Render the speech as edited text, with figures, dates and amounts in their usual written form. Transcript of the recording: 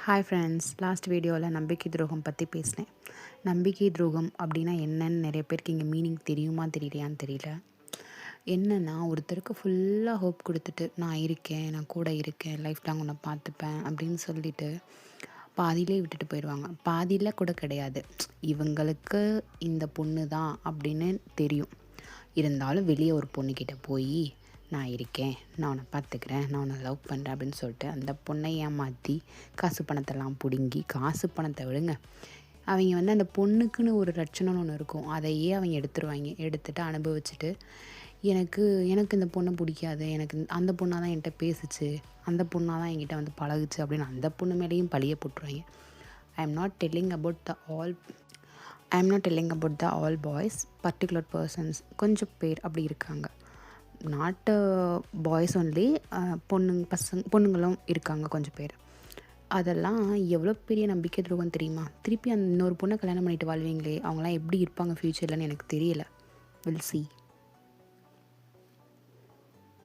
Hi friends, last வீடியோவில் நம்பிக்கை துரோகம் பற்றி பேசினேன். நம்பிக்கை துரோகம் அப்படின்னா என்னன்னு நிறைய பேருக்கு இங்கே மீனிங் தெரியுமா தெரியலையான்னு தெரியல. என்னென்னா, ஒருத்தருக்கு ஃபுல்லாக ஹோப் கொடுத்துட்டு நான் இருக்கேன், நான் கூட இருக்கேன், லைஃப் லாங் உன்னை பார்த்துப்பேன் அப்படின்னு சொல்லிட்டு பாதியிலே விட்டுட்டு போயிடுவாங்க. பாதியில் கூட கிடையாது, இவங்களுக்கு இந்த பொண்ணு தான் அப்படின்னு தெரியும். இருந்தாலும் வெளியே ஒரு பொண்ணுக்கிட்ட போய் நான் இருக்கேன், நான் உன்னை பார்த்துக்கிறேன், நான் உன்னை லவ் பண்ணுறேன் அப்படின்னு சொல்லிட்டு அந்த பொண்ணை ஏமாற்றி காசு பணத்தெல்லாம் பிடுங்கி, காசு பணத்தை விடுங்க, அவங்க அந்த பொண்ணுக்குன்னு ஒரு லட்சணம்னு ஒன்று இருக்கும், அதையே அவங்க எடுத்துருவாங்க. எடுத்துகிட்டு அனுபவிச்சுட்டு எனக்கு எனக்கு இந்த பொண்ணை பிடிக்காது, எனக்கு அந்த பொண்ணாக தான் என்கிட்ட பேசுச்சு, அந்த பொண்ணாக தான் என்கிட்ட பழகுச்சு அப்படின்னு அந்த பொண்ணு மேலேயும் பழிய போட்டுருவாங்க. I am not telling about the all boys, particular persons கொஞ்சம் பேர் அப்படி இருக்காங்க. நாட் பாய்ஸ் ஒன்லி, பொண்ணுங்களும் இருக்காங்க கொஞ்சம் பேர். அதெல்லாம் எவ்வளோ பெரிய நம்பிக்கை துரோகம் தெரியுமா? திருப்பி அந்த இன்னொரு பொண்ணை கல்யாணம் பண்ணிட்டு வாழ்வீங்களே, அவங்களாம் எப்படி இருப்பாங்க ஃப்யூச்சர்லன்னு எனக்கு தெரியல. Will see.